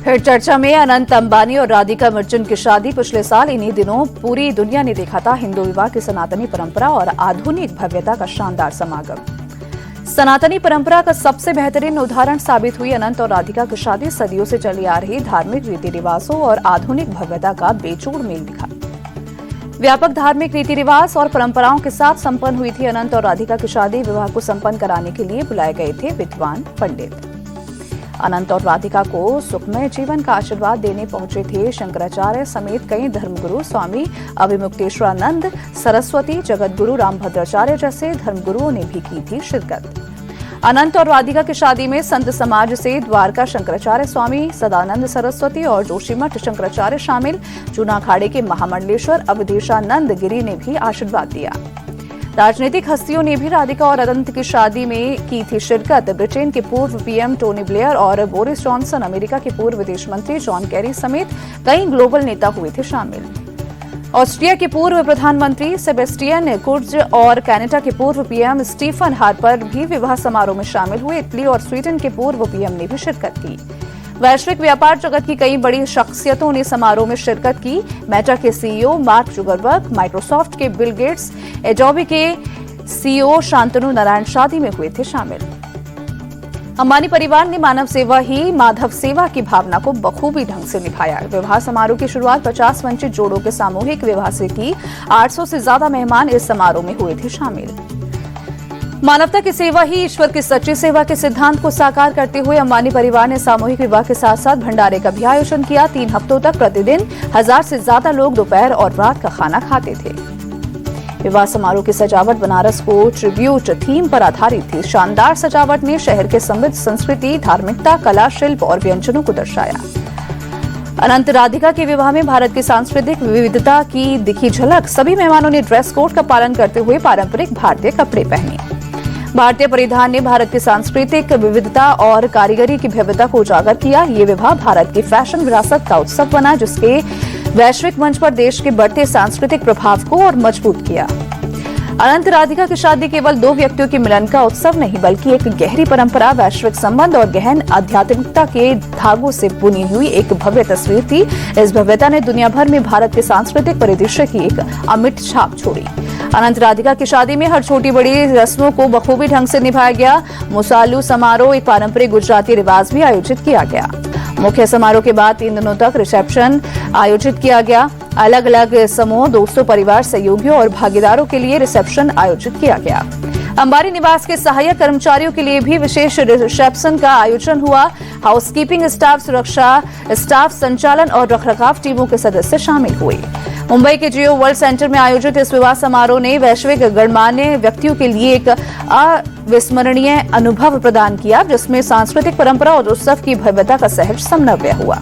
फिर चर्चा में अनंत अंबानी और राधिका मर्चेंट की शादी। पिछले साल इन्हीं दिनों पूरी दुनिया ने देखा था हिंदू विवाह की सनातनी परंपरा और आधुनिक भव्यता का शानदार समागम। सनातनी परंपरा का सबसे बेहतरीन उदाहरण साबित हुई अनंत और राधिका की शादी। सदियों से चली आ रही धार्मिक रीति रिवाजों और आधुनिक भव्यता का बेजोड़ मेल दिखा। व्यापक धार्मिक रीति रिवाज और परंपराओं के साथ संपन्न हुई थी अनंत और राधिका की शादी। विवाह को संपन्न कराने के लिए बुलाए गए थे विद्वान पंडित। अनंत और राधिका को सुखमय जीवन का आशीर्वाद देने पहुंचे थे शंकराचार्य समेत कई धर्मगुरु। स्वामी अभिमुक्तेश्वरानंद सरस्वती, जगतगुरु रामभद्राचार्य जैसे धर्मगुरुओं ने भी की थी शिरकत। अनंत और राधिका की शादी में संत समाज से द्वारका शंकराचार्य स्वामी सदानंद सरस्वती और जोशीमठ शंकराचार्य शामिल। जूना अखाड़े के महामंडलेश्वर अवधेशानंद गिरी ने भी आशीर्वाद दिया। राजनीतिक हस्तियों ने भी राधिका और अनंत की शादी में की थी शिरकत। ब्रिटेन के पूर्व पीएम टोनी ब्लेयर और बोरिस जॉनसन, अमेरिका के पूर्व विदेश मंत्री जॉन केरी समेत कई ग्लोबल नेता हुए थे शामिल। ऑस्ट्रिया के पूर्व प्रधानमंत्री सेबेस्टियन कुर्ज और कनाडा के पूर्व पीएम स्टीफन हार्पर भी विवाह समारोह में शामिल हुए। इटली और स्वीडन के पूर्व पीएम ने भी शिरकत की। वैश्विक व्यापार जगत की कई बड़ी शख्सियतों ने समारोह में शिरकत की। मेटा के सीईओ मार्क जुकरबर्ग, माइक्रोसॉफ्ट के बिल गेट्स, एडोबी के सीईओ शांतनु नारायण शादी में हुए थे शामिल। अंबानी परिवार ने मानव सेवा ही माधव सेवा की भावना को बखूबी ढंग से निभाया। विवाह समारोह की शुरुआत 50 वंचित जोड़ों के सामूहिक विवाह से की। 800 से ज्यादा मेहमान इस समारोह में हुए थे शामिल। मानवता की सेवा ही ईश्वर की सच्ची सेवा के सिद्धांत को साकार करते हुए अंबानी परिवार ने सामूहिक विवाह के साथ साथ भंडारे का भी आयोजन किया। 3 हफ्तों तक प्रतिदिन 1000 से ज्यादा लोग दोपहर और रात का खाना खाते थे। विवाह समारोह की सजावट बनारस को ट्रिब्यूट थीम पर आधारित थी। शानदार सजावट ने शहर के समृद्ध संस्कृति, धार्मिकता, कला, शिल्प और व्यंजनों को दर्शाया। अनंत राधिका के विवाह में भारत की सांस्कृतिक विविधता की दिखी झलक। सभी मेहमानों ने ड्रेस कोड का पालन करते हुए पारंपरिक भारतीय कपड़े पहने। भारतीय परिधान ने भारत की सांस्कृतिक विविधता और कारीगरी की भव्यता को उजागर किया। ये विवाह भारत की फैशन विरासत का उत्सव बना, जिसके वैश्विक मंच पर देश के बढ़ते सांस्कृतिक प्रभाव को और मजबूत किया। अनंत राधिका की शादी केवल 2 व्यक्तियों के मिलन का उत्सव नहीं, बल्कि एक गहरी परंपरा, वैश्विक संबंध और गहन आध्यात्मिकता के धागों से बुनी हुई एक भव्य तस्वीर थी। इस भव्यता ने दुनिया भर में भारत के सांस्कृतिक परिदृश्य की एक अमिट छाप छोड़ी। अनंत राधिका की शादी में हर छोटी बड़ी रस्मों को बखूबी ढंग से निभाया गया। मुसालू समारोह, एक पारंपरिक गुजराती रिवाज भी आयोजित किया गया। मुख्य समारोह के बाद 3 दिनों तक रिसेप्शन आयोजित किया गया। अलग अलग समूह, दोस्तों, परिवार, सहयोगियों और भागीदारों के लिए रिसेप्शन आयोजित किया गया। अंबानी निवास के सहायक कर्मचारियों के लिए भी विशेष रिसेप्शन का आयोजन हुआ। हाउसकीपिंग स्टाफ, सुरक्षा स्टाफ, संचालन और रखरखाव टीमों के सदस्य शामिल हुए। मुंबई के जियो वर्ल्ड सेंटर में आयोजित इस विवाह समारोह ने वैश्विक गणमान्य व्यक्तियों के लिए एक अविस्मरणीय अनुभव प्रदान किया, जिसमें सांस्कृतिक परंपरा और उत्सव की भव्यता का सहज समन्वय हुआ।